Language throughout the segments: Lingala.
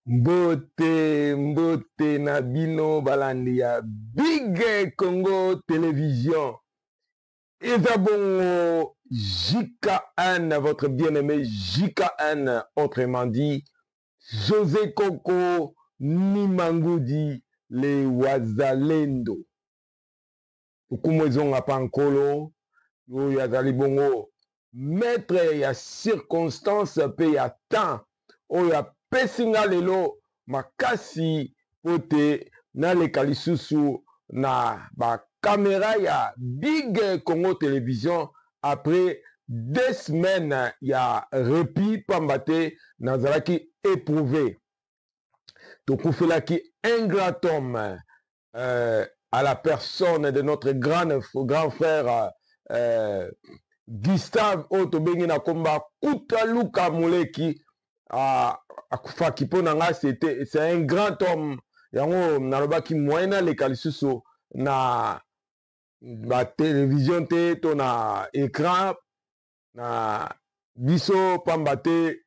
Mbote Nabino Balandia Big Congo Télévision. Eza bongo JKN, votre bien-aimé JKN, autrement dit José Coco Nimangoudi, les Wazalendo. Ukumwezonga pankolo, yo yazali bongo, maître ya circonstance pe ya temps, oya pesinga lelo makasi pote na leka lisusu na ba caméra ya Big Congo Télévision après 2 semaines ya répit pambate nazalaki éprouvé. Tokufelaki un grand homme à la personne de notre grand frère Gustave Otobengi na komba Kutaluka Moleki akufaki pona nga c'est un grand homme yango nalobaki moyena leka lisusu na ba télévision te to na écran na biso pambate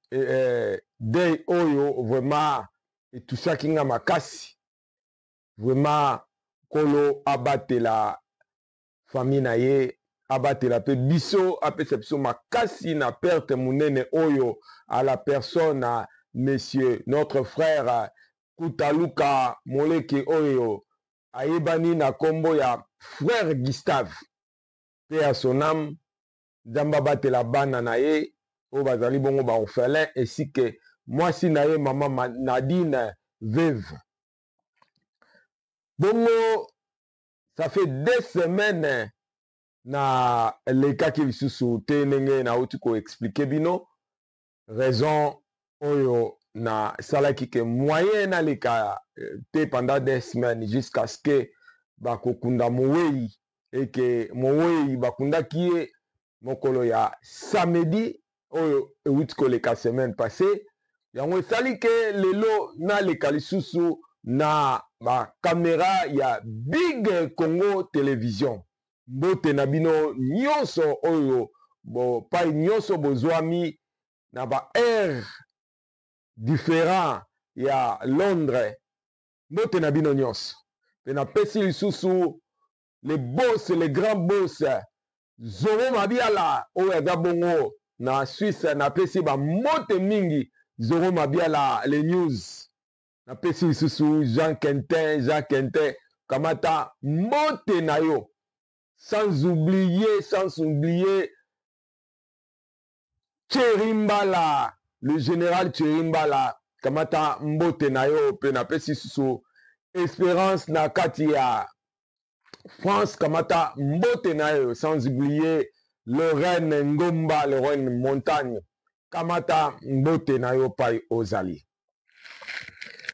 dei oyo vraiment etushaki nga makasi vraiment kolo abatela famille na ye abatela pe biso apesa biso makasi na perte munene oyo à la personne monsieur notre frère Kutaluka Moleki oyo ayebani na kombo ya frère Gustave pe à son âme Nzamba batela bana na ye oyo bazali bongo ba orphelin ainsi que mwasi na ye maman Nadine veuve. Bongo ça fait 2 semaines na lekaki lisusu te ndenge nauti ko expliquer bino raison oyo na salaki ke moyen na leka te pendant 2 semaines jusqu'à ce que bakokunda mowei et que mowei bakundaki ye mokolo ya samedi oyo euti koleka semaine passée yango esali ke lelo na leka lisusu na ba caméra ya Big Congo Télévision. Mbote na bino nyonso oyo pai nyonso bozwami na ba air différent ya Londres. Mbote na bino nyonso pe na pesi lisusu les boss, les grands boss Zoro Mabiala oyo aza bongo na Suisse na pesi ba mbote mingi Zoro Mabiala les news na pesi lisusu Jean Quentin kamata mbote na yo sans oublier Cherimbala, le général Cherimbala kamata mbote na yo pe na pesi lisusu Espérance na kati ya France kamata mbote na yo sans oublier Lorraine Ngomba, Lorraine Montagne kamata mbote na yo pai ozali.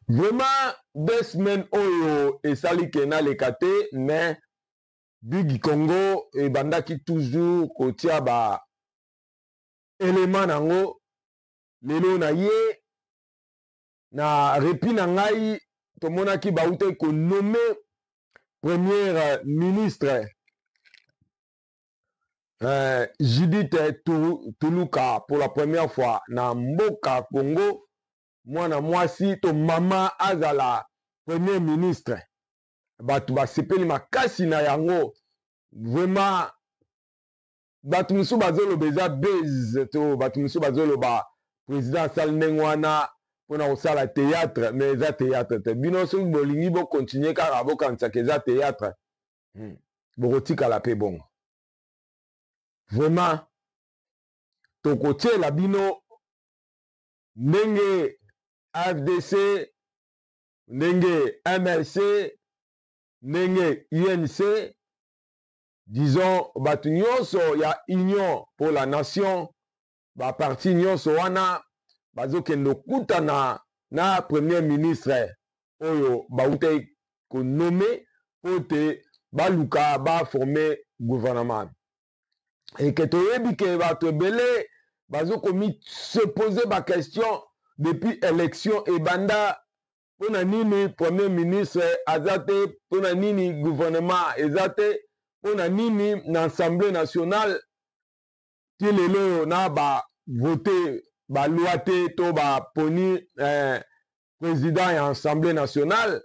Vraiment 2 semaines oyo esali kena lekate mais Big Congo e bandaki toujours kotia ba élément nango lelo na ye na repi na ngai tomonaki bauta ko nommer première ministre Judith Tuluka pour la première fois na mboka Congo mwana mwasi to mama azala premier ministre batu basepeli makasi na yango vraiment batu misu bazoloba eza base to batu misu bazoloba président asali ndenge wana mpona kosala théâtre mais eza théâtre te bino soki bolingi bokontinue kaka bokanisaka eza théâtre bokotikala mpe bongo vraiment tokotiela bino ndenge AFDC ndenge MLC ndenge UNC disons batu nyonso ya union pour la nation baparti nyonso wana bazokende okutana na premier ministre oyo bauta konome po te baluka baforme gouvernement eke toyebi ke bato ebele bazokomi se poser baquestion depuis élection ebanda mpona nini premier ministre aza te mpona nini gouvernement eza te mpona nini na assemblée nationale ti lelo oyo na bavote baloi te to baponi président ya assemblée nationale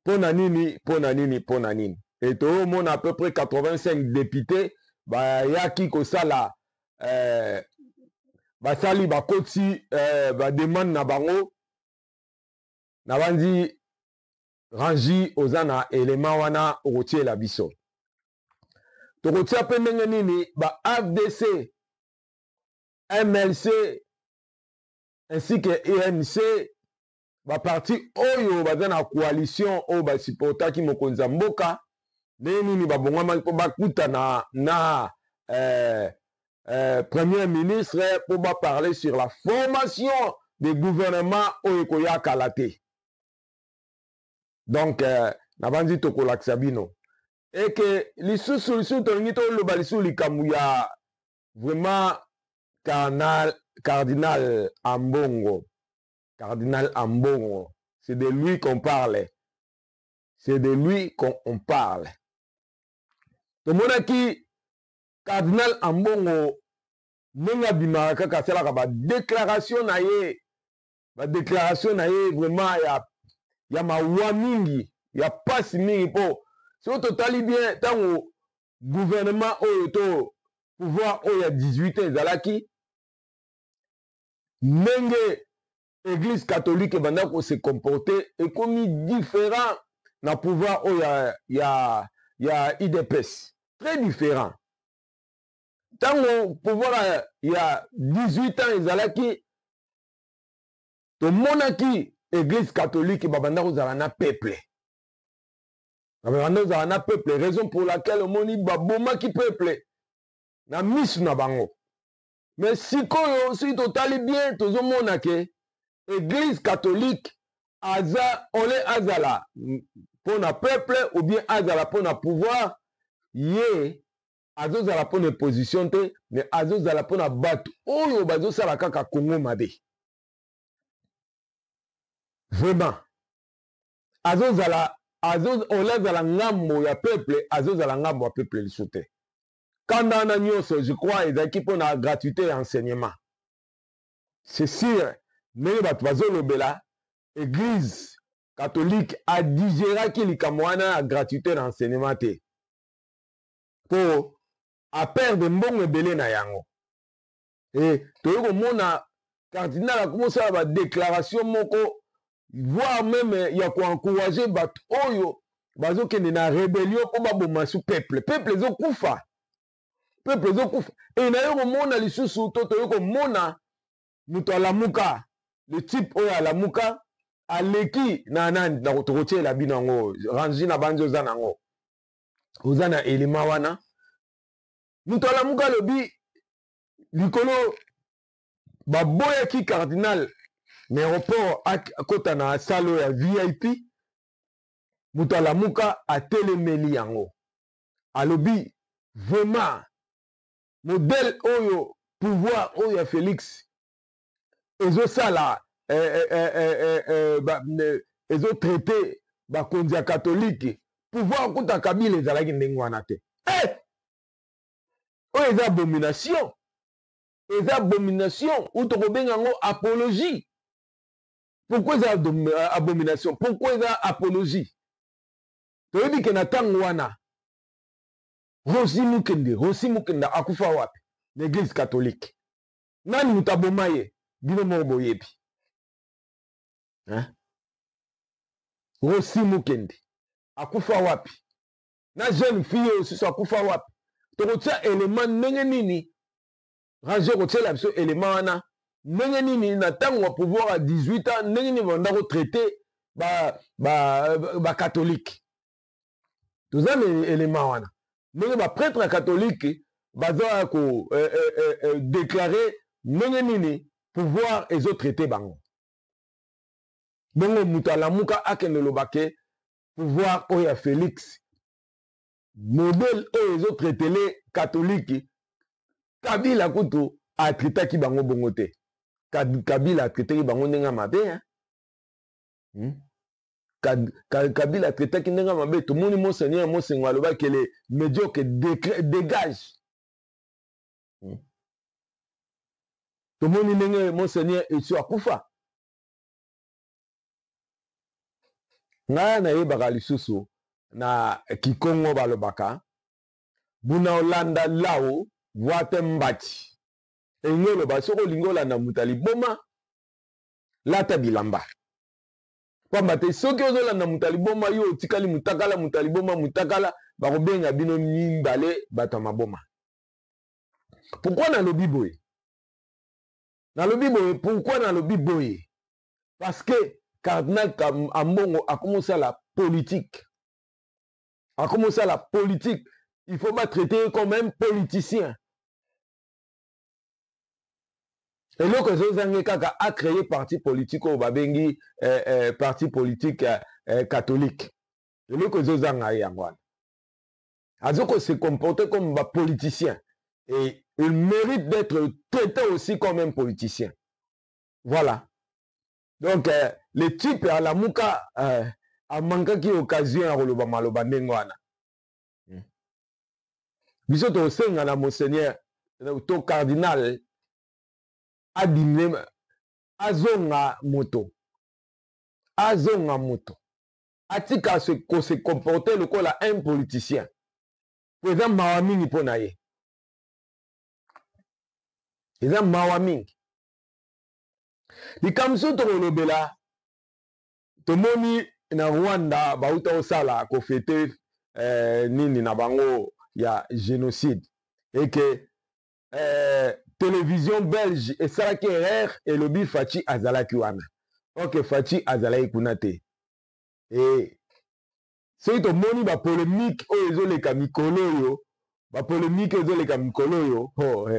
pona nini. Et toomona à peu près 85 députés bayaki kosala basali bakoti bademande na bango na bandi rangi oza na élément wana okotiela biso tokotia mpe ndenge nini ba AFDC MLC ainsi que ENC baparti oyo baza na coalition oyo basupportaki mokonzi ya mboka ndenge nini babongwamaki mpo bakutana na premier ministre mpo baparler sur la formation des gouvernements oyo ekoyakala te. Donc na bandi tokolakisa bino eke lisusu tolingi toloba lisusu likambo ya vraiment cardinal Ambongo. Cardinal Ambongo, c'est de lui qu'on parle. C'est de lui qu'on parle. Tomonaki Cardinal Ambongo nenga bimaka kaka salaka ba déclaration na ye vraiment ya mawa mingi ya pasi mingi po so totali bien tango gouvernement oyo to pouvoir oyo ya 18 ans ezalaki ndenge église catholique banda ko se comporter ekomi différent na pouvoir oyo ya IDPS très différent. Tango pouvoir ya 18 ans ezalaki tomonaki église catholique babanda kozala na peuple. Babanda kozala na peuple, raison pour laquelle omoni babomaki peuple na misu na bango. Mais sikoyo si totali bien tozomona ke église catholique aza ole azala pona peuple ou bien azala pona pouvoir ye azozala pona position te mais azozala pona bato oyo bazosala kaka Congo mabe. Vraiment azozala ole azala ngambo ya peuple azozala ngambo ya peuple lisu te. Kanda na nyonso je crois ezalaki pona gratuité ya enseignement. C'est sûr ndenge bato bazolobela église catholique adigéraki likambo wana ya gratuité na enseignement te mpo aperdre mbongo ebele na yango. E toyei komona cardinal akomosala badéclaration moko voire même ya koencourage bato oyo bazokende na rébellion mpo baboma su peuple ezokufa e naye komona lisusu to toyei komona moto alamuka le type oyo alamuka aleki na nani na tokotiela bino yango rangi na banzi oza nango oza na elema wana moto alamuka alobi likolo baboyaki cardinal na aéroport akota na salo ya VIP moto alamuka atelemeli yango alobi vraiment modèle oyo pouvoir oyo ya Félix ezosala ezotraite bakonzi ya katolike pouvoir kuta Kabila ezalaki ndenge wana te. Oyo eza abomination ou tokobenga yango apologie. Pourquoi eza abomination? Pourquoi eza apologie? Toyebi ke na ntango wana Rosi Mukende akufa wapi? L'église catholique. Nani moto aboma ye? Bino moko boyebi. Rosi Mukende akufa wapi? Na jeune fille osusu akufa wapi? Tokotia élément ndenge nini ranger kotiela biso élément wana ndenge nini na ntango wa pouvoir à 18 ans ndenge nini banda kotraite catholique. Toza na élément wana ndenge baprêtre catholique baza ko déclarer ndenge nini pouvoir ezotraite bango. Bongo moto alamuka akende lobake pouvoir oyo ya Félix modèle oyo ezotraitele catholique Kabila kutu atraitaki bango bongo te. Kabila atraitaki bango ndenge mabe Kabila atraitaki ndenge mabe. Tomoni monseigneur Mosengo alobaki le médiocre dégage. Tomoni ndenge monseigneur esu akufa nga na yebaka lisusu na kikongo balobaka buna olanda lao voite mbati engolo basoko lingola na mutali boma lata bilamba pamba te soki ozolanda mutali boma yo otikali mutali boma mutakala bakobenga bino mimbale bato ya maboma. Pourquoi nalobi boye? Pourquoi nalobi boye? Parce que Cardinal Ambongo a commencé la politique. Il faut pas traiter comme un politicien. Et là que Zozange Kaka a créé parti politique au Babengi, parti politique catholique. Et là que Zozange a yangwan. Azoko se comporter comme un politicien. Et il mérite d'être traité aussi comme un politicien. Voilà. Donc, le type à la mouka a manqué qui occasion à roloba maloba nengwana. Biso to senga na monseigneur, to cardinal adimne azonga moto. Atika se comporter le kola un politicien. Président Mawamini ponaye. Président Mawamini. Likamso to lobela tomoni na Rwanda bauta osala ko fete nini na bango ya génocide et que télévision belge et ça qui erreur et lobi Fachi azalaki wana. OK Fachi azalaki kuna te. Et c'est to moni ba polémique o ezoleka mikolo yo, ba polémique ezoleka mikolo yo. Oh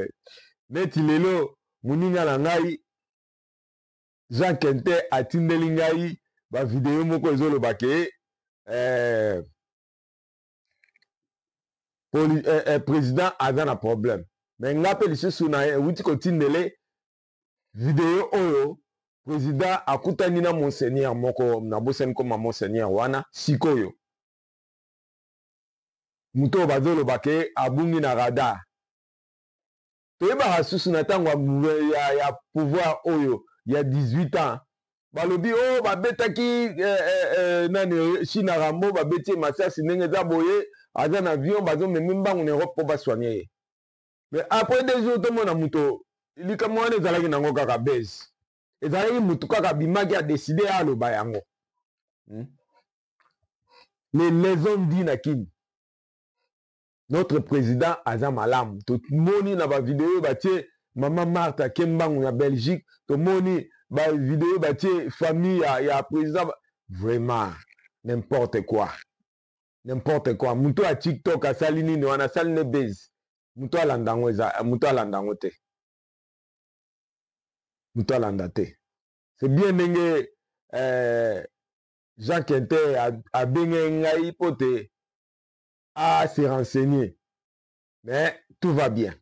neti lelo muninga na ngai Jean Kente atindeli ngai ba vidéo moko ezoloba ke président aza na problème. Mais ngape lisusu na wuti kotindele vidéo oyo président akutani na monseigneur moko na boseni koma monseigneur wana sikoyo. Muto bazoloba ke abungi na radar. Toyeba susu na tango ya pouvoir oyo il y a 18 ans, balobi oh babetaki nani China Rambo babeti masasi ndenge za boye aza na avion bazo memimba en Europe pour ba soigner. Mais après 2 jours tout monde a muto likamo wana ezalaki nango kaka base. Ezalaki mutu kaka bimaki a décidé à lo bayango. Les hommes dit na kini. Notre président aza malam. Tout moni na ba vidéo batie Maman Martha Kembangu na Belgique, to moni ba vidéo batie famille ya président vraiment n'importe quoi. Muto a TikTok a salini ni wana saline base. Muto alandango te. Muto alanda te. C'est bien nenge Jean Kente a benga ngai pote à se renseigner. Mais tout va bien.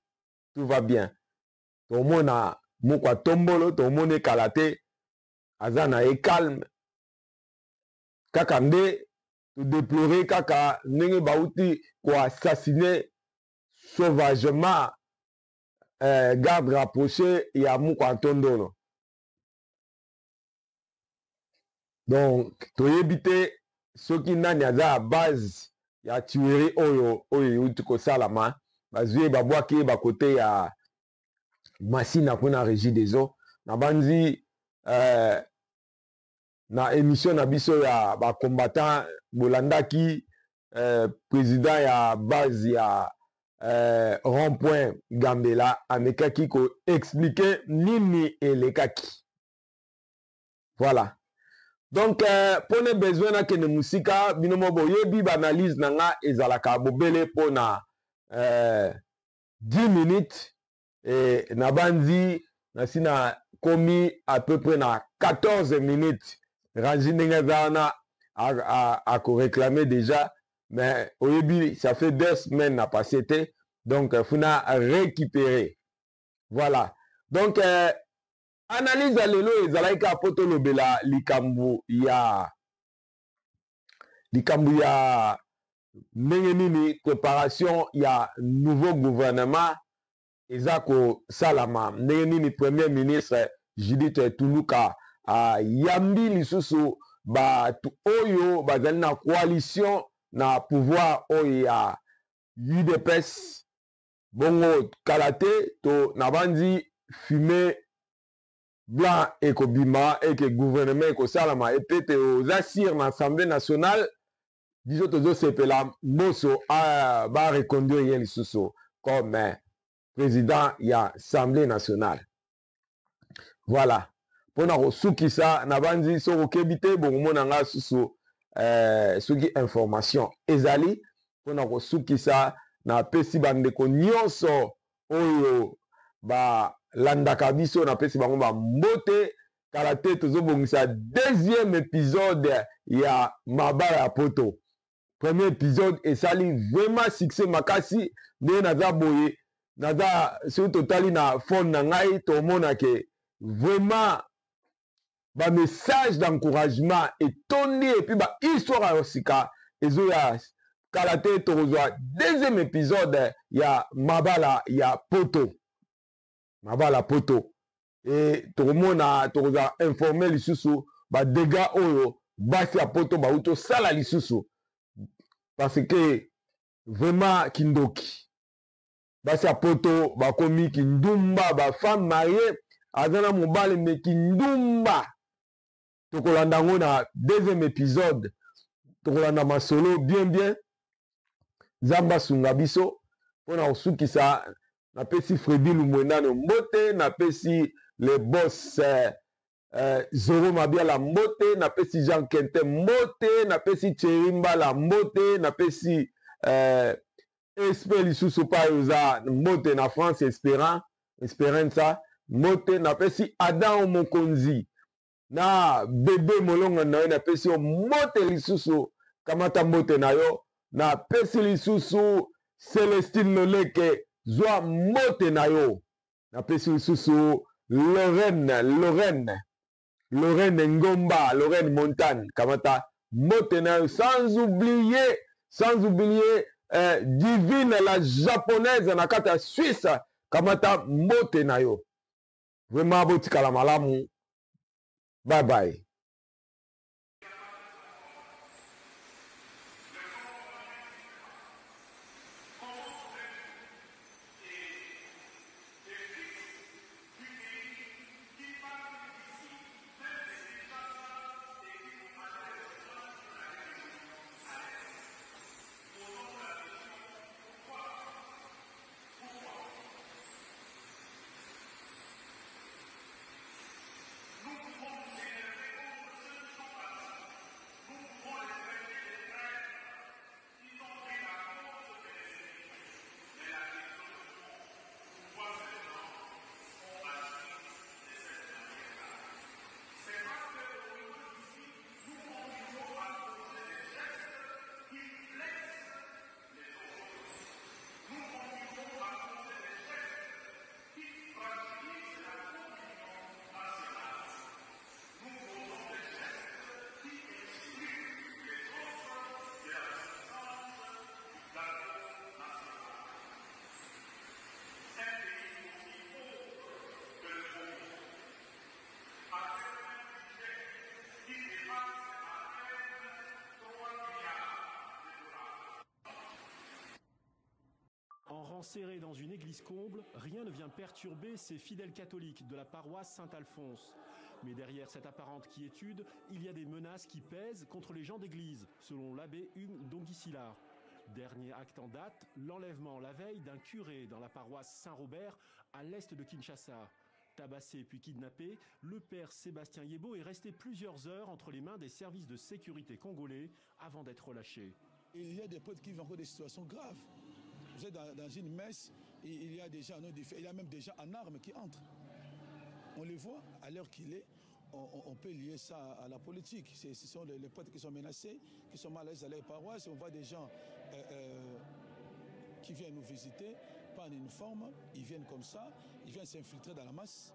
Tomona mukwa tombolo tomone kalate azana e calme kaka nde to déplorer kaka nenge bauti ko assassiner sauvagement garde rapproché ya mukwa tondolo. Donc toyebite soki nani aza base ya tuerie oyo uti ko salama bazue babwaki ba côté ya Massina kuna régie des eaux na banzi na émission na biso ya ba combattant bolandaki président ya base ya rond-point Gambela amekaki ko expliquer nini elekaki. Voilà. Donc pone besoin na kene musika binomo boyebi ba analyse na nga ezalaka bobele pona 10 minutes. Et Nabanzi, Nasina commis à peu près na 14 minutes. Ranjinengazana a réclamé déjà, mais au début, ça fait 2 semaines à passer, donc il faut récupérer. Voilà. Donc, analyse à l'élo, et Zalaïka Poto Lobela, Likambu ya Nengenini, préparation, il y a nouveau gouvernement. Ezako Salama, neni premier ministre Judith Tuluka, Yambi lisusu bato oyo bazali na coalition na pouvoir oyo ya UDPS bongo kala te to na bandi fume blanc ekobima eke gouvernement ekosalama epe te oza sire na assemblée nationale biso tozosepela mboso bareconduire ye lisusu comme président ya assemblée nationale. Voilà mpona kosukisa na bandi soki okebi te bokomona nga susu soki information ezali mpona kosukisa na pesi bandeko nyonso oyo balandaka biso na pesi bango bambote kala te tozobongisa deuxième épisode ya mabala ya poto. Premier épisode esali vraiment succès makasi nde naza boye naza soki totali na fond na ngai tomona ke vraiment ba message d'encouragement etondi epi ba histoire ya sika ezoya kala te tokozwa deuxième épisode ya mabala ya poto. Mabala poto e tokomona tokozwa informe lisusu ba dégâts oyo basi ya poto bauti osala lisusu parce que vraiment kindoki basi ya poto bakomi kindumba bafemme mariée aza na mobali me kindumba. Tokolanda yango na deuxième épisode tokolanda masolo bien nzambe asunga biso mpona kosukisa napesi Fredi Lumwendano mbote napesi le boss Zoro Mabiala mbote napesi Jean Kente mbote napesi Thierry Mbala mbote napesi Espe lisusu pa oza mbote na France Esperanza mbote napesi Adam Mokonzi na bebe molonga na yo napesi yo mbote lisusu kamata mbote na yo napesi lisusu Celestine Loleke zwa mbote na yo napesi lisusu Lorraine Ngomba Lorraine Montagne kamata mbote na yo sans oublier Divine la japonaise na kata Suisse kamata mbote na yo. Vraiment botikala malamu. Bye bye. En rang serré dans une église comble, rien ne vient perturber ces fidèles catholiques de la paroisse Saint-Alphonse. Mais derrière cette apparente quiétude, il y a des menaces qui pèsent contre les gens d'église, selon l'abbé Hugues Donguisillard. Dernier acte en date, l'enlèvement la veille d'un curé dans la paroisse Saint-Robert à l'est de Kinshasa. Tabassé puis kidnappé, le père Sébastien Yebo est resté plusieurs heures entre les mains des services de sécurité congolais avant d'être relâché. Il y a des prêtres qui vivent encore des situations graves. Vous êtes dans une messe, et il y a des gens il y a même des gens en armes qui entrent. On les voit à l'heure qu'il est. On peut lier ça à la politique. Ce sont les prêtres qui sont menacés, qui sont mal à l'aise à leur paroisse. On voit des gens qui viennent nous visiter, pas en uniforme, ils viennent comme ça, ils viennent s'infiltrer dans la masse.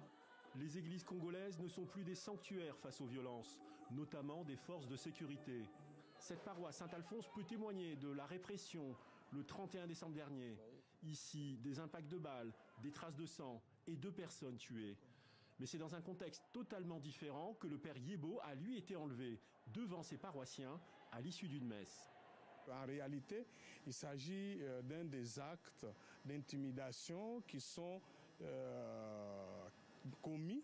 Les églises congolaises ne sont plus des sanctuaires face aux violences, notamment des forces de sécurité. Cette paroisse Saint-Alphonse peut témoigner de la répression le 31 décembre dernier. Ici, des impacts de balles, des traces de sang et 2 personnes tuées. Mais c'est dans un contexte totalement différent que le père Yebo a lui été enlevé devant ses paroissiens à l'issue d'une messe. En réalité, il s'agit d'un des actes d'intimidation qui sont commis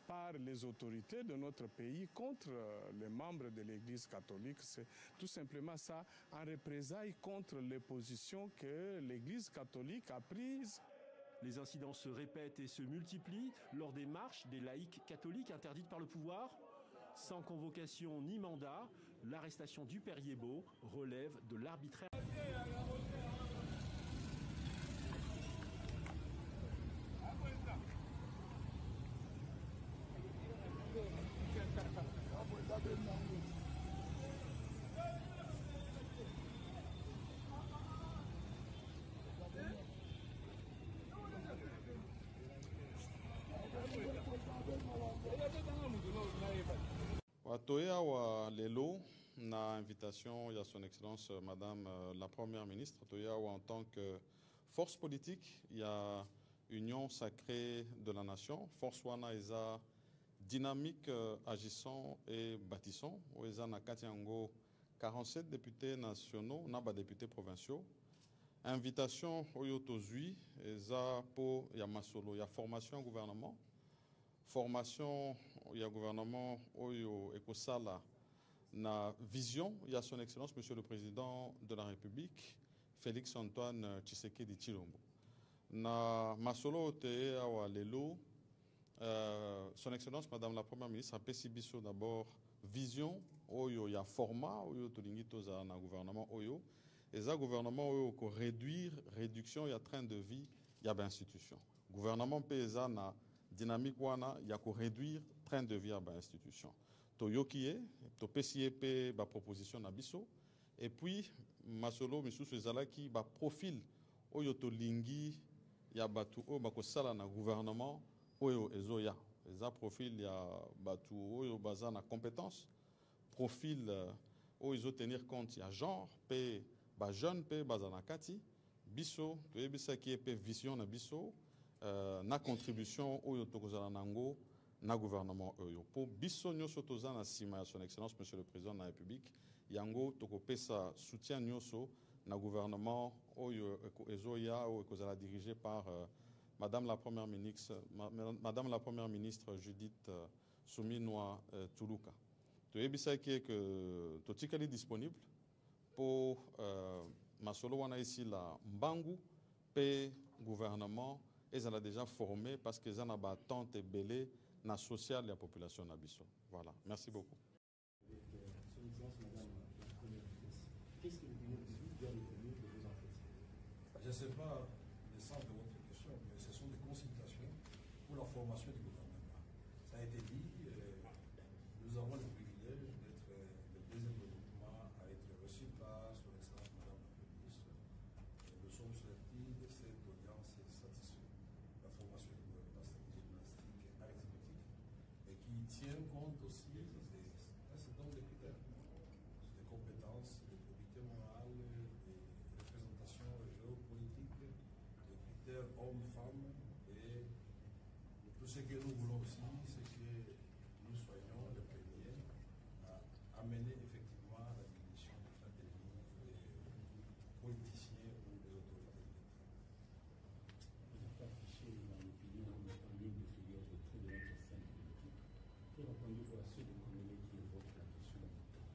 par les autorités de notre pays contre les membres de l'Église catholique. C'est tout simplement ça, en représailles contre les positions que l'Église catholique a prises. Les incidents se répètent et se multiplient lors des marches des laïcs catholiques interdites par le pouvoir. Sans convocation ni mandat, l'arrestation du père Yebo relève de l'arbitraire. Watoya wa lelo na invitation ya son excellence madame la première ministre Toya wa en tant que force politique il y a union sacrée de la nation force wana eza dynamique agissant et bâtissant eza na kati yango 47 députés nationaux na ba députés provinciaux invitation oyo tozui eza po ya masolo ya formation gouvernement formation il y a gouvernement oyo ekosala na vision il y a son excellence monsieur le président de la République Félix Antoine Tshisekedi Tshilombo na masolo te awa lelo son excellence madame la première ministre apesi biso d'abord vision oyo ya format oyo tolingi toza na gouvernement oyo eza gouvernement oyo ko réduction ya train de vie ya ba institution gouvernement pe eza na dynamique wana ya ko réduire train de vie à ba institution toyokie to PCP ba proposition na biso et puis masolo misusu ezalaki ba profil oyo to lingi ya batu oyo ba ko sala na gouvernement oyo ezoya eza profil ya batu oyo baza na compétence profil oyo ezo tenir compte ya genre pe ba jeune pe baza na kati biso to yebisaki pe vision na biso na contribution oyo tokozala nango na gouvernement oyo po biso nyoso toza na sima ya son excellence monsieur le président de la République yango tokopesa soutien nyoso na gouvernement oyo ezoya oyo ekozala dirigé par madame la première ministre Judith Suminwa Tuluka toyebisaki que totikali disponible po masolo wana ici la mbangu pe gouvernement ils ont déjà formé parce qu'ils ont une attente belée na sociale de la population nabiso. Voilà, merci beaucoup. Qu'est-ce que vous doit retenir de vos entretiens? Je ne sais pas le sens de votre question, mais ce sont des consultations pour la formation du gouvernement. Ça a été dit, nous avons le privilège d'être le deuxième gouvernement à être reçu par son excellence madame la ministre. Nous sommes sortis de cette audience satisfaits. La formation du gouvernement stratégique gymnastique à l'exécutif et qui tient compte aussi d'un certain nombre de critères, de compétences, de probité morale, de représentation géopolitique, de critères hommes-femmes et tout ce que nous voulons aussi, c'est que nous soyons les premiers à amener effectivement la définition de stratégie des politiciens ou des autorités de l'État. Vous êtes affiché dans l'opinion en ligne de figure de très de notre scène politique. Que répondez-vous à ceux de Congolais qui évoquent la question du temps?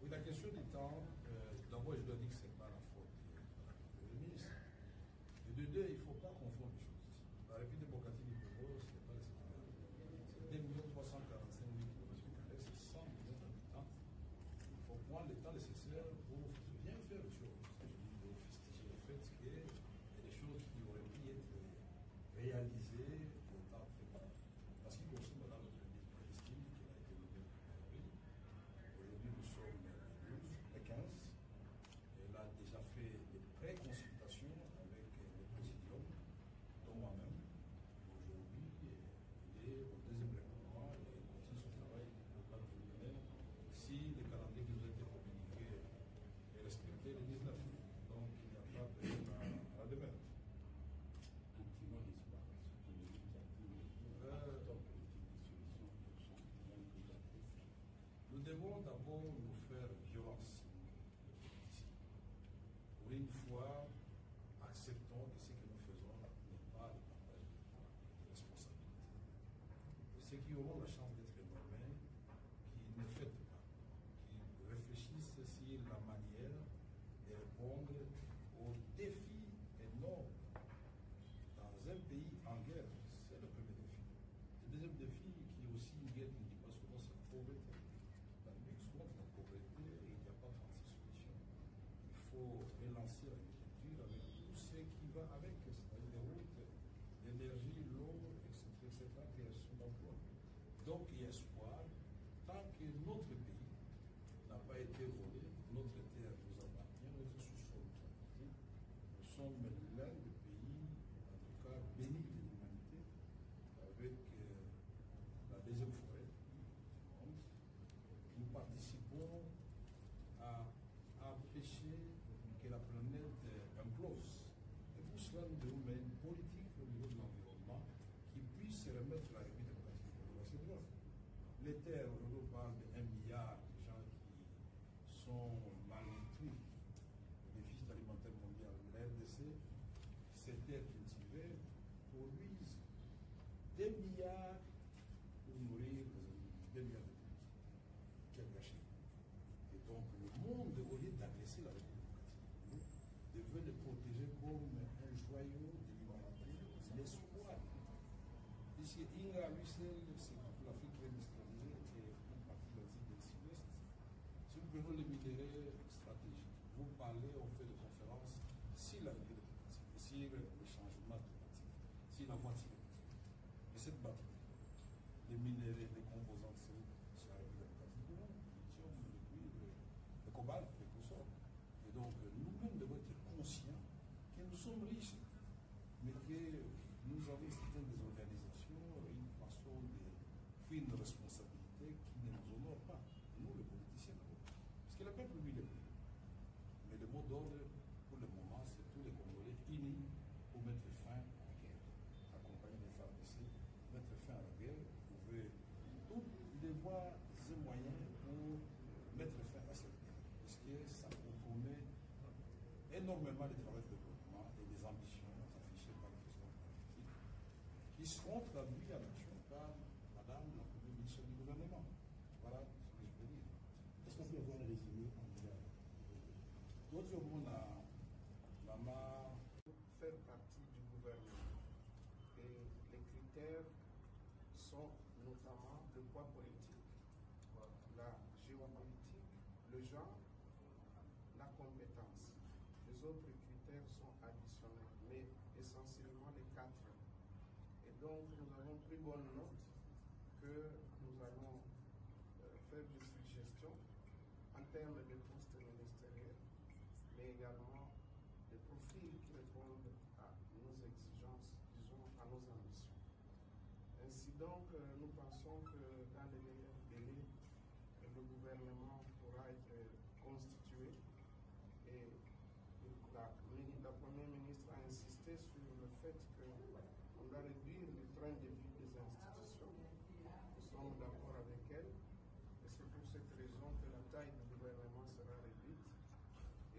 Oui, la question du temps, d'abord je dois dire que ce n'est pas la faute du Premier ministre. Et de deux, il ne faut pas confondre les choses. La République démocratique du Congo, ce n'est pas le Sénégal. C'est 2 345 000 km², c'est 100 millions d'habitants. Il faut prendre le temps nécessaire pour bien faire les choses. Je dis pour festiger le fait qu'il y a des choses qui auraient pu être réalisées au temps préparé. Parce qu'il concerne Madame le Premier ministre, estime qu'elle a été nommée le 1er avril. Aujourd'hui, nous sommes le 12, le 15. Elle a déjà fait des pré-consultations avec le président devons d'abord nous faire violence. Pour une fois, acceptons que ce que nous faisons n'est pas le partage de pouvoir et de responsabilité. Et ceux qui auront la chance d'être nommés, qui ne fêtent pas, qui réfléchissent sur la manière de répondre aux défis énormes dans un pays en guerre. C'est le premier défi. Le deuxième défi, qui est aussi une guerre qui ne dit pas souvent, c'est la pauvreté. La lutte contre la pauvreté, il n'y a pas 36 solutions. Il faut relancer l'agriculture avec tout ce qui va avec, c'est-à-dire les routes, l'énergie, l'eau, etc., création d'emplois. Donc il y a espoir, tant que notre pays n'a pas été volé, notre terre nous appartient, notre sous-sol nous appartient. Nous sommes l'un des pays, en tout cas bénis de l'humanité, avec la deuxième forêt du monde. Nous participons à empêcher que la planète implose. Et pour cela, nous devons mener une politique au niveau de l'environnement qui puisse remettre la République démocratique à ses droits. Les terres, aujourd'hui, on parle de 1 milliard de gens qui sont malnutris. Le déficit alimentaire mondial, la RDC, ces terres cultivées produisent 2 milliards pour nourrir 2 milliards de personnes. Quel gâchis. Et donc, le monde, au lieu d'agresser la République démocratique, devait le protéger comme un joyau de l'humanité, l'espoir. Puisque Inga, lui seul, c'est pour l'Afrique très industrialisée et une partie de l'Asie du Sud-Est. Si nous prenons les minéraux stratégiques, vous parlez, on fait des conférences sur la République démocratique, sur le changement climatique, sur la voiture électrique. Et cette batterie, les minéraux, les composants, c'est sur la République démocratique, le lithium, le cuivre, le cobalt, les consorts. Et donc, nous-mêmes devons être conscients que nous sommes riches, mais que nous avons certaines des organisations, une façon de fuir une responsabilité qui ne nous honore pas, nous les politiciens d'abord. Parce que le peuple lui le paye. Mais le mot d'ordre, pour le moment, c'est tous les Congolais unis pour mettre fin à la guerre. Accompagner les femmes ici, mettre fin à la guerre, trouver tous les voies et moyens pour mettre fin à cette guerre. Parce que ça compromet énormément le travail de développement et des ambitions affichées par le président de la République, qui seront traduits à l'action par Madame la Première ministre du gouvernement. Voilà ce que je peux dire. Est-ce qu'on peut avoir un résumé en médias? D'autres monde à Maman faire partie du gouvernement. Et les critères sont notamment le poids politique, la géopolitique, le genre, la compétence. Les autres critères sont additionnels, mais essentiellement les 4. Et donc, nous avons pris bonne note que nous allons faire des suggestions en termes de postes ministériels, mais également des profils qui répondent à nos exigences, disons, à nos ambitions. Ainsi donc, nous pensons que dans les meilleurs délais, le gouvernement pourra être constitué et la Première ministre a insisté sur le fait qu'on doit réduire le train de vie des institutions. Nous sommes d'accord avec elle et c'est pour cette raison que la taille du gouvernement sera réduite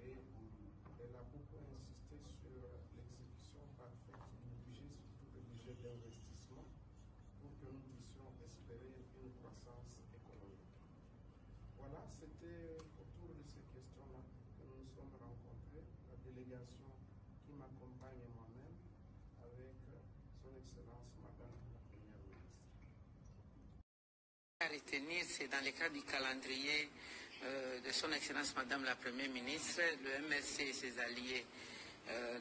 et elle a beaucoup insisté sur l'exécution parfaite du budget, surtout le budget d'investissement, pour que nous puissions espérer une croissance économique. Voilà, c'était autour de ces questions-là que nous nous sommes rencontrés, la délégation qui m'accompagne et moi-même, avec son Excellence Madame la Première ministre. À retenir, c'est dans le cadre du calendrier de son Excellence Madame la Première ministre, le MRC et ses alliés.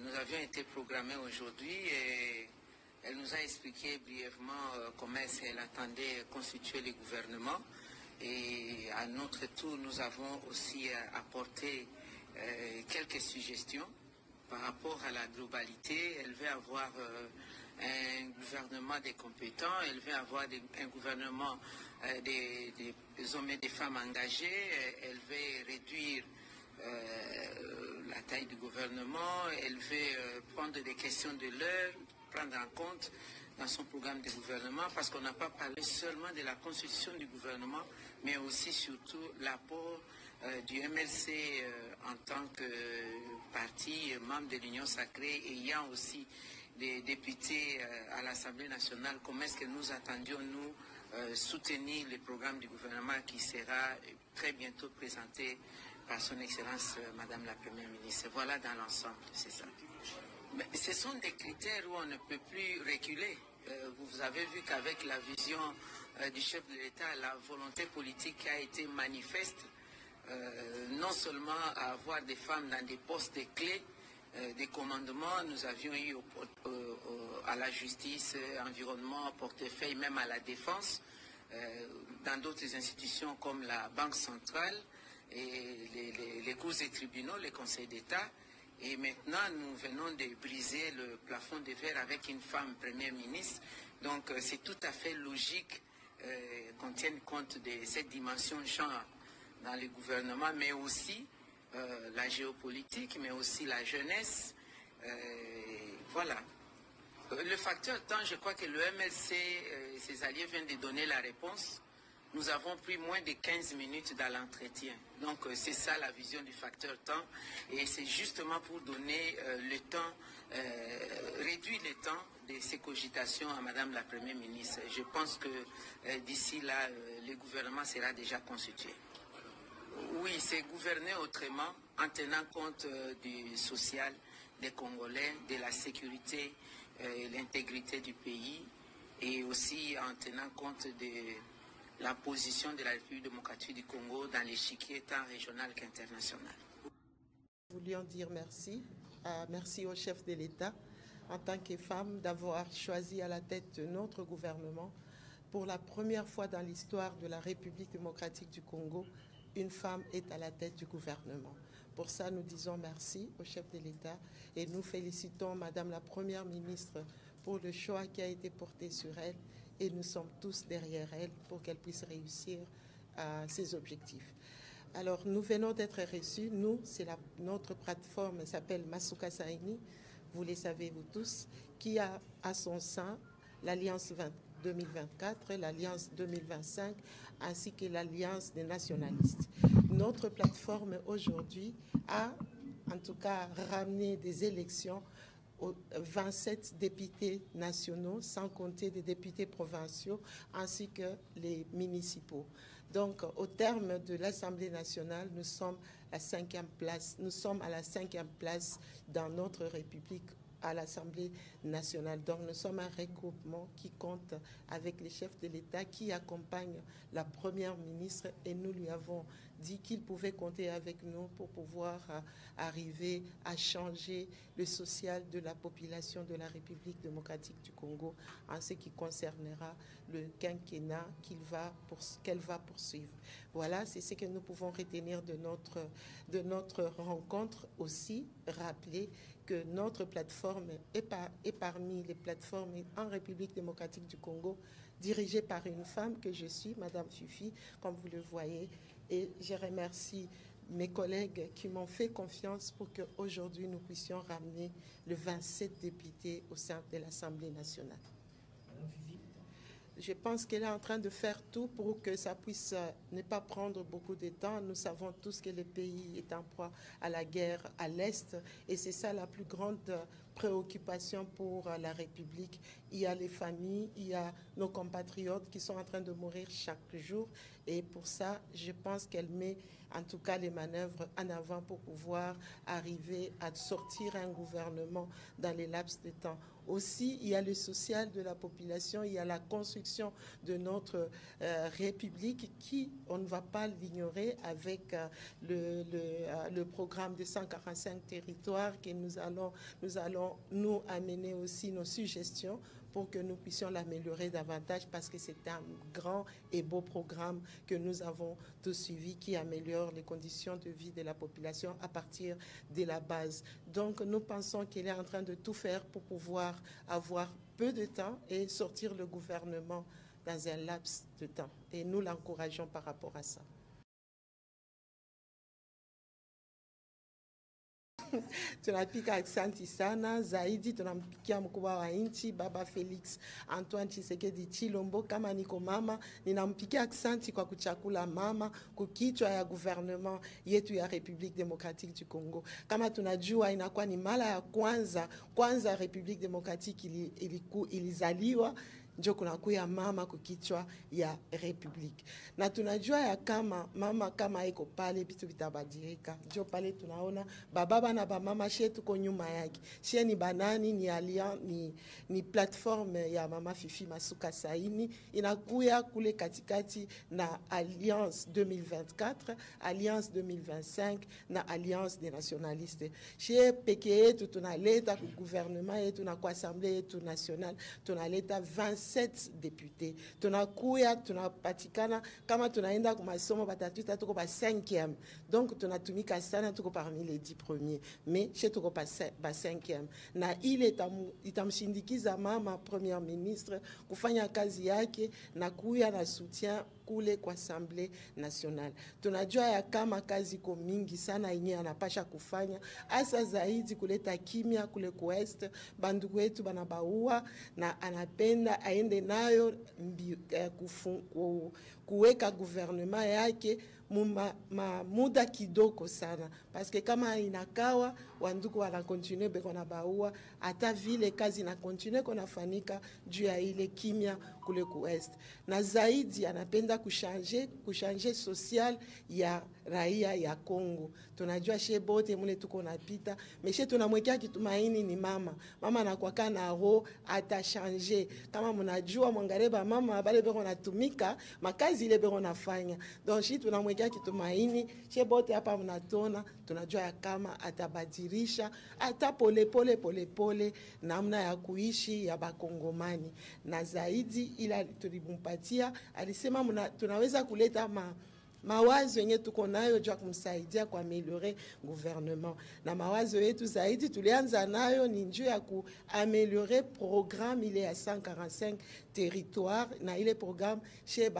Nous avions été programmés aujourd'hui et elle nous a expliqué brièvement comment elle attendait constituer le gouvernement. Et à notre tour, nous avons aussi apporté quelques suggestions par rapport à la globalité. Elle veut avoir un gouvernement des compétents, elle veut avoir un gouvernement des hommes et des femmes engagés, elle veut réduire la taille du gouvernement, elle veut prendre des questions de l'heure, prendre en compte dans son programme de gouvernement, parce qu'on n'a pas parlé seulement de la constitution du gouvernement, mais aussi surtout l'apport du MLC en tant que parti membre de l'Union sacrée, et ayant aussi des députés à l'Assemblée nationale. Comment est-ce que nous attendions, nous, soutenir le programme du gouvernement qui sera très bientôt présenté par son Excellence Madame la Première ministre. Voilà dans l'ensemble, c'est ça. Mais ce sont des critères où on ne peut plus reculer. Vous avez vu qu'avec la vision du chef de l'État, la volonté politique a été manifeste, non seulement à avoir des femmes dans des postes clés, des commandements, nous avions eu à la justice, environnement, portefeuille, même à la défense, dans d'autres institutions comme la Banque centrale et les cours et tribunaux, les conseils d'État. Et maintenant, nous venons de briser le plafond de verre avec une femme première ministre. Donc, c'est tout à fait logique qu'on tienne compte de cette dimension genre dans le gouvernement, mais aussi la géopolitique, mais aussi la jeunesse. Voilà. Le facteur temps, je crois que le MLC et ses alliés viennent de donner la réponse. Nous avons pris moins de 15 minutes dans l'entretien. Donc, c'est ça la vision du facteur temps. Et c'est justement pour donner le temps, réduire le temps de ces cogitations à Madame la Première ministre. Je pense que d'ici là, le gouvernement sera déjà constitué. Oui, c'est gouverner autrement en tenant compte du social des Congolais, de la sécurité et l'intégrité du pays, et aussi en tenant compte de la position de la République démocratique du Congo dans l'échiquier tant régional qu'international. Nous voulions dire merci. Merci au chef de l'État, en tant que femme, d'avoir choisi à la tête de notre gouvernement. Pour la première fois dans l'histoire de la République démocratique du Congo, une femme est à la tête du gouvernement. Pour ça, nous disons merci au chef de l'État et nous félicitons Madame la Première ministre pour le choix qui a été porté sur elle, et nous sommes tous derrière elle pour qu'elle puisse réussir ses objectifs. Alors, nous venons d'être reçus. Nous, notre plateforme s'appelle Masuka Saini, vous les savez vous tous, qui a à son sein l'Alliance 2024, l'Alliance 2025, ainsi que l'Alliance des nationalistes. Notre plateforme aujourd'hui a, en tout cas, ramené des élections aux 27 députés nationaux, sans compter des députés provinciaux, ainsi que les municipaux. Donc, au terme de l'Assemblée nationale, nous sommes à la 5e place. Nous sommes à la 5e place dans notre République à l'Assemblée nationale. Donc, nous sommes un regroupement qui compte avec les chefs de l'État qui accompagnent la Première ministre, et nous lui avons dit qu'il pouvait compter avec nous pour pouvoir arriver à changer le social de la population de la République démocratique du Congo en ce qui concernera le quinquennat qu'elle va poursuivre. Voilà, c'est ce que nous pouvons retenir de notre rencontre. Aussi, rappeler que notre plateforme est parmi les plateformes en République démocratique du Congo dirigée par une femme que je suis, Madame Fifi, comme vous le voyez. Et je remercie mes collègues qui m'ont fait confiance pour qu'aujourd'hui nous puissions ramener le 27 députés au sein de l'Assemblée nationale. Je pense qu'elle est en train de faire tout pour que ça puisse ne pas prendre beaucoup de temps. Nous savons tous que le pays est en proie à la guerre à l'Est, et c'est ça la plus grande préoccupation pour la République. Il y a les familles, il y a nos compatriotes qui sont en train de mourir chaque jour, et pour ça, je pense qu'elle met en tout cas les manœuvres en avant pour pouvoir arriver à sortir un gouvernement dans les laps de temps. Aussi, il y a le social de la population, il y a la construction de notre République qui, on ne va pas l'ignorer, avec le programme de 145 territoires que nous allons nous amener aussi nos suggestions pour que nous puissions l'améliorer davantage, parce que c'est un grand et beau programme que nous avons tous suivi qui améliore les conditions de vie de la population à partir de la base. Donc nous pensons qu'elle est en train de tout faire pour pouvoir avoir peu de temps et sortir le gouvernement dans un laps de temps. Et nous l'encourageons par rapport à ça. tunapika aksanti sana zaidi. Tunampikia mkubwa wa nchi Baba Felix Antoine Tshisekedi Tshilombo. Kama niko mama, ninampikia aksanti kwa kuchakula mama kukichwa ya gouvernement yetu ya Republique Democratique du Congo. Kama tunajua inakuwa ni mara ya kwanza Republique Democratique ilizaliwa, njo kunakuya mama kukichwa ya Republique. Na tunajua ya kama mama kama iko pale vitu vitabadilika. Njo pale tunaona bababa na bamama shetu ko nyuma yake. Shie ni banani ni platform ya Mama Fifi Masuka Saini inakuya kule katikati na Alliance 2024, Alliance 2025 na Alliance des Nationalistes. Shie peke yetu tunaleta ku gouvernement yetu na kwa assemblée yetu nationale tunaleta 27 députés. Tunakuya tunapatikana kama tunaenda kwa masomo batatuita tuko ba 5e. Donc tunatumika sana tuko parmi les 10 premiers. Mais chez tuko ba 5e. Na ile itamshindikiza mama premier ministre kufanya kazi yake na kuya na soutien kule kwa Assemblée nationale. Tunajua ya kama kazi ko mingi sana yenye anapasha kufanya, asa zaidi kuleta kimya kule West, bandugu wetu banabaua na anapenda aende nayo kuweka gouvernement yake muda kidogo sana, parce que kama inakawa wanduku wana continue beko na baua, hata vile kazi na continue konafanyika juu ya ile kimya kule West. Na zaidi anapenda kushanje social ya raia ya Kongo. Tunajua shebote mule tuko napita, meshe tunamwekea kitumaini ni mama anakuwa na roho atashanje. Kama mnajua mwangareba mama bale beko natumika makazi ile beko nafanya, donc shi tunamwekea kitumaini shebote hapa mnatona. Tunajua ya kama atabadilisha ata pole namna ya kuishi ya bakongomani. Na zaidi ila tulimpatia alisema tunaweza kuleta mawazo yenye tuko nayo jua kumsaidia kwa ameliore gouvernement. Na mawazo yetu zaidi tulianza nayo ni njuu ya kuameliore programme ile ya 145 territoire, na ile programme chez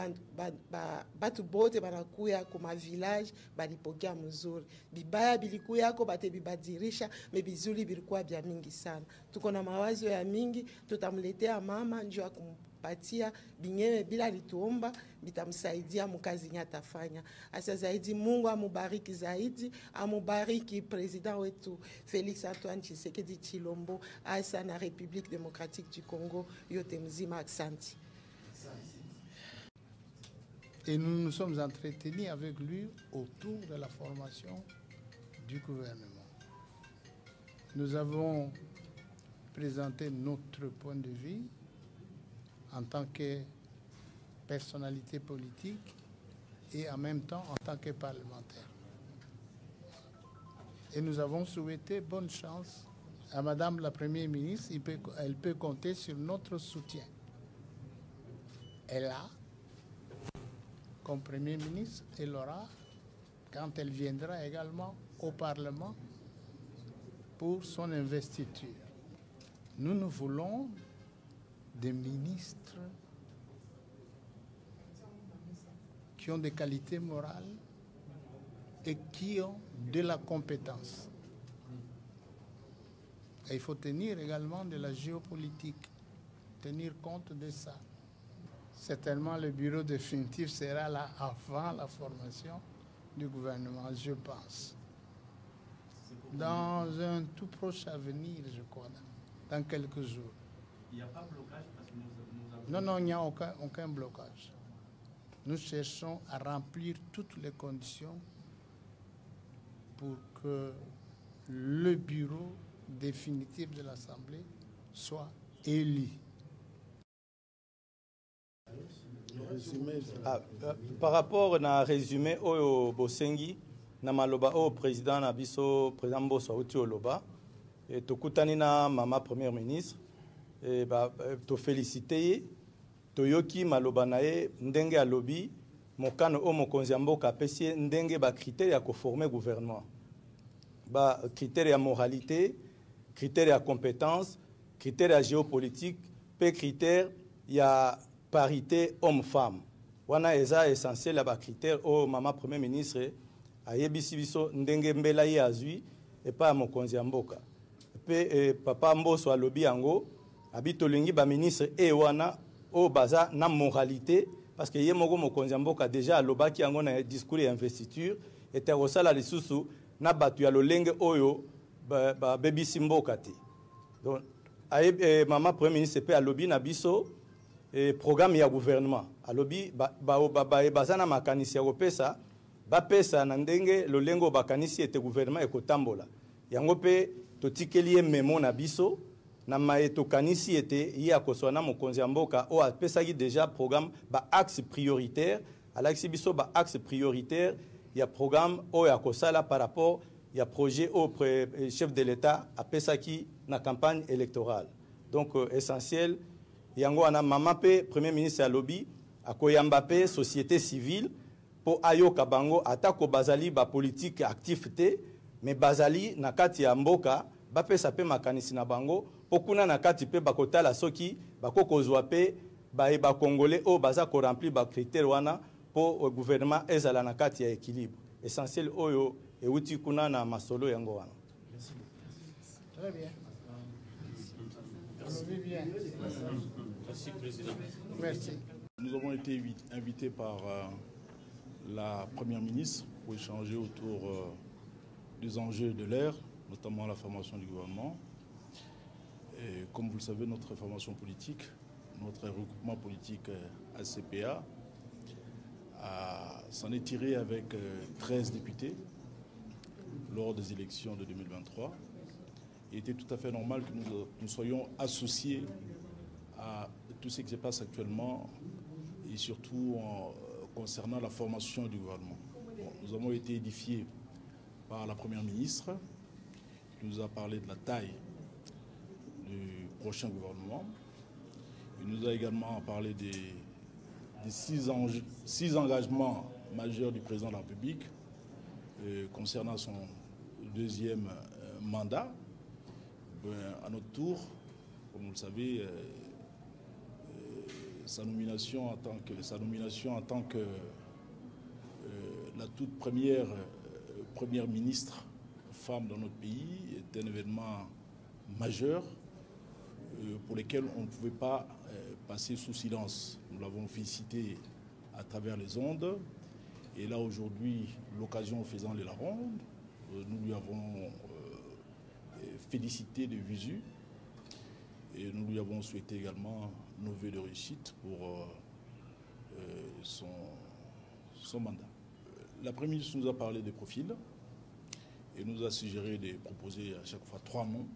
batu bote banakuya kuma village balipokea mzuri. Bibaya bilikuya ko bate bibadirisha, me bizuli bilikuwa bya mingi sana. Tuko na mawazo ya mingi, tutamletea mama njuu ya patia binyewe bila lituomba bitamsaidia mukazi nyatafanya. Asa zaidi Mungu amubariki zaidi, amubariki president wetu Felix Antoine Tshisekedi Tshilombo, asa na République démocratique du Congo yote mzima. Aksanti. Et nous nous sommes entretenus avec lui autour de la formation du gouvernement. Nous avons présenté notre point de vue en tant que personnalité politique et en même temps en tant que parlementaire. Et nous avons souhaité bonne chance à Madame la Première ministre. Elle peut compter sur notre soutien. Elle a, comme Premier ministre, elle aura, quand elle viendra également au Parlement pour son investiture. Nous voulons des ministres qui ont des qualités morales et qui ont de la compétence. Et il faut tenir également de la géopolitique, tenir compte de ça. Certainement, le bureau définitif sera là avant la formation du gouvernement, je pense. Dans un tout proche avenir, je crois, dans quelques jours. Il n'y a pas de blocage parce que nous avons... Non, il n'y a aucun blocage. Nous cherchons à remplir toutes les conditions pour que le bureau définitif de l'Assemblée soit élu. Par rapport au résumé au Bosengi, na maloba au président Nabiso, président Mbosso Outi Oloba, et tokutani na mama première ministre, et to féliciter, toyoki maloba nae ndenge alobi, mokano o mokonzi mboka pesi ndenge ba critères ya ko former gouvernement. Ba critères ya moralité, critères ya compétence, critères ya géopolitique, pe critères ya parité homme-femme. Wana eza essentiel ba critères au mama premier ministre ayebisi biso ndenge mbela ye azui epa ya mokonzi ya mboka pe papa Mboso alobi yango abi tolingi ba ministre wana o baza na moralité parce que ye moko mokonzi ya mboka déjà alobaki yango na discours ya investiture ete kosala lisusu na bato ya lolenge oyo babebisi mboka te. Donc mama premier ministre pe alobi na biso programme ya gouvernement alobi baza na makanisi ya kopesa bapesa na ndenge lolengo bakanisi ete gouvernement ekotambola yango pe totikeli ye memo na biso na maeto kanisi ete ye akoswa na mokonzi ya mboka o apesaki déjà programme ba axe prioritaire alakisi biso ba axe prioritaire ya programme o ya kosala par rapport ya projet au chef de l'État apesaki na campagne électorale. Donc essentiel yango wana mama pe premier ministre ya lobby akoyamba pe société civile po ayoka bango atako bazali ba politique actif te mais bazali na kati ya mboka bapesa pe makanisi na bango po kuna na kati pe bakotala soki bakokozwa pe ba congolais o baza ko remplir ba critères wana po gouvernement ezala na kati ya équilibre essentiel oyo euti kuna na masolo yango wana. Très bien. Merci, Président. Merci. Nous avons été invités par la Première ministre pour échanger autour des enjeux de l'ère, notamment la formation du gouvernement. Et comme vous le savez, notre formation politique, notre regroupement politique ACPA, s'en est tiré avec 13 députés lors des élections de 2023. Il était tout à fait normal que nous soyons associés à tout ce qui se passe actuellement et surtout concernant la formation du gouvernement. Bon, nous avons été édifiés par la Première ministre qui nous a parlé de la taille du prochain gouvernement. Il nous a également parlé des 6 engagements majeurs du président de la République concernant son deuxième mandat. À notre tour, comme vous le savez, sa nomination en tant que la toute première première ministre femme dans notre pays est un événement majeur pour lequel on ne pouvait pas passer sous silence. Nous l'avons félicité à travers les ondes. Et là, aujourd'hui, l'occasion faisant les la ronde, nous lui avons félicité de visu. Et nous lui avons souhaité également nos vœux de réussite pour son mandat. La Première ministre nous a parlé des profils et nous a suggéré de proposer à chaque fois 3 noms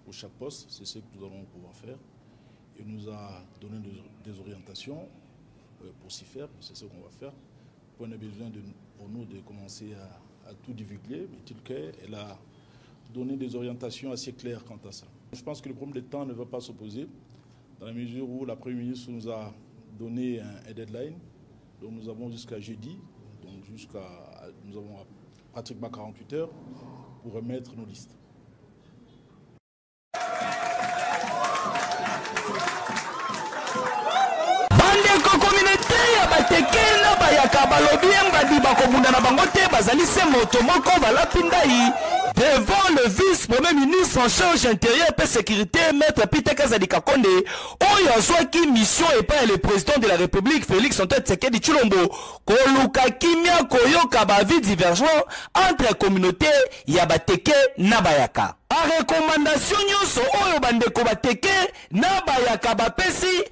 pour chaque poste. C'est ce que nous allons pouvoir faire. Il nous a donné des orientations pour s'y faire. C'est ce qu'on va faire. On a besoin pour nous de commencer à tout divulguer, mais tel qu'elle a donné des orientations assez claires quant à ça. Je pense que le problème de temps ne va pas s'opposer, dans la mesure où la Première ministre nous a donné un deadline. Donc nous avons jusqu'à jeudi, donc nous avons pratiquement 48 heures pour remettre nos listes. Bandeko communauté ya bateke na bayaka balobi mbadi bakobunda na bango te bazali se moto moko balapindai devant le vice-premier ministre en charge intérieur et sécurité, maître Peter Kazadi Kakonde, oyo azwaki mission epai le président de la République Félix Antoine Tshisekedi Tshilombo koluka kimia koyoka bavi divergent entre communauté ya bateke na bayaka. A recommandation nyonso oyo bandeko bateke na bayaka bapesi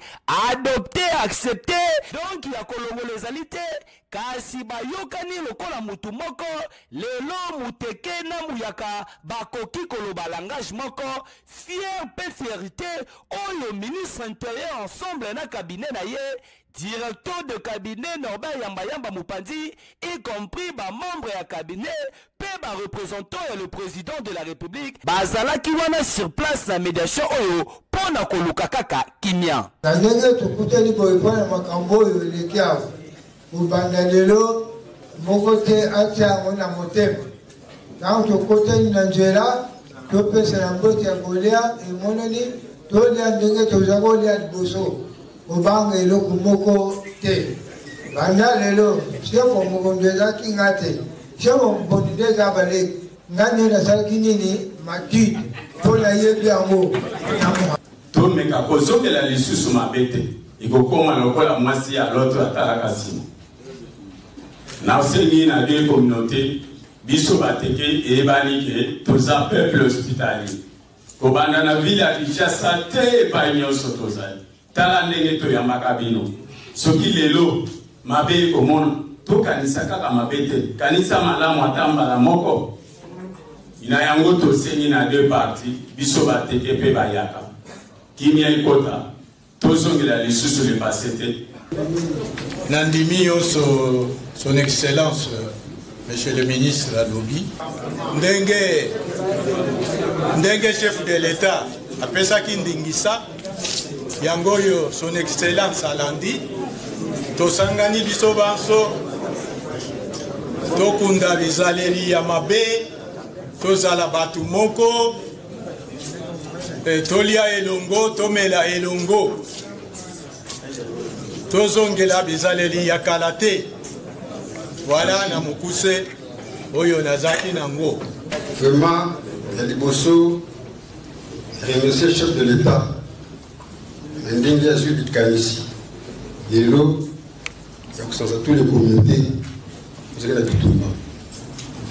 adopté accepté donc ya kolongola ezali te kasi bayokani lokola mutu moko lelo muteke na muyaka bakoki koloba langage moko fier pe fierté oyo ministre intérieur ensemble na cabinet na ye directeur de cabinet Norbert Yamba Mupanzi, y compris ba membre ya cabinet, pe ba représentant et le président de la République, bazala ki wana sur place na médiation oyo pona koluka kaka kimia. Na ndenge tukuteli boyepona makambo oyo lekia ubanda lelo moko te atia mona motema. Quand tukuteli na njera topesa na mbote ya kolia emononi tolia ndenge tozakolia liboso. Obanga eloko moko te banda lelo chefo mokondeza kingate chefo mbonde za bale ngane nasalaki nini matide mpo nayebi yango tomeka kozongela lisusu mabe te ekokoma lokola mwasi ya loto atalaka nsima nasengi na deux communauté biso bateke eyebani ke toza peuple hospitalier kobanda na ville ya Kinshasa te epai nyonso tozali tala ndenge toyambaka bino soki lelo mabe ekomona tokanisa kaka mabe te kanisa malamu ata mbala moko ina yango tosengi na deux parties biso bateke mpe bayaka kimia ekota tozongela lisusu le passé te nandimi nyonso son excellence monsieur le ministre alobi ndenge chef de l'état apesaki ndingisa yango oyo son excellence alandi tosangani biso banso tokunda bizaleli ya mabe tozala batu moko tolia elongo tomela elongo tozongela bizaleli ya kala te voilà na mokuse oyo nazaki nango vraiment ya liboso remercier chef de l'état na ndenge azwi likanisi lelo ya kosanza tous les communautés ozali na bitumba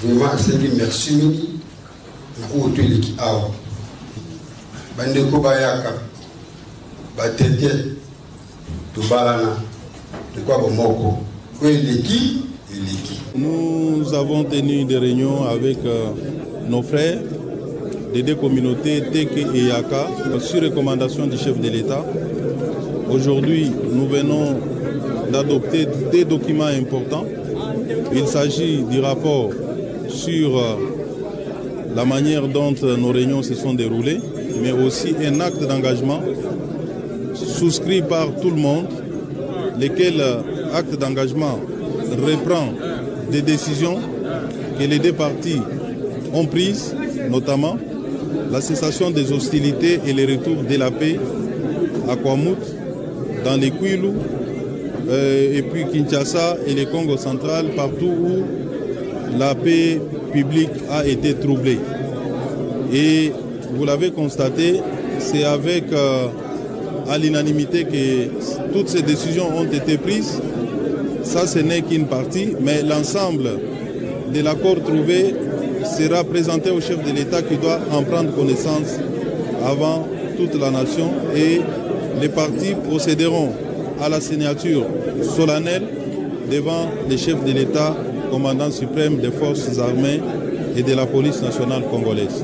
vraiment asengi merci mingi na oyo toeleki awa bandeko bayaka batete tobalana lekwa bomoko oyo eleki. Nous avons tenu des réunions avec nos frères des deux communautés, Teke et Yaka, sur recommandation du chef de l'État. Aujourd'hui, nous venons d'adopter des documents importants. Il s'agit du rapport sur la manière dont nos réunions se sont déroulées, mais aussi un acte d'engagement souscrit par tout le monde, lequel acte d'engagement reprend des décisions que les deux parties ont prises, notamment la cessation des hostilités et le retour de la paix à Kwamut, dans les Kwilu, et puis Kinshasa et le Congo central, partout où la paix publique a été troublée. Et vous l'avez constaté, c'est avec à l'unanimité que toutes ces décisions ont été prises. Ça, ce n'est qu'une partie, mais l'ensemble de l'accord trouvé sera présenté au chef de l'État qui doit en prendre connaissance avant toute la nation et les partis procéderont à la signature solennelle devant le chef de l'État, commandant suprême des forces armées et de la police nationale congolaise.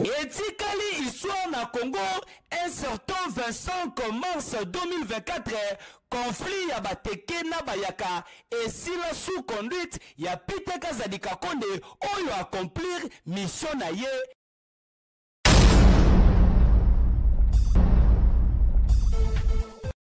Congo, un certain 25 mars 2024, conflit ya bateke na bayaka et si la sous-conduite ya Peter Kazadi Kakonde oyo accomplir mission na ye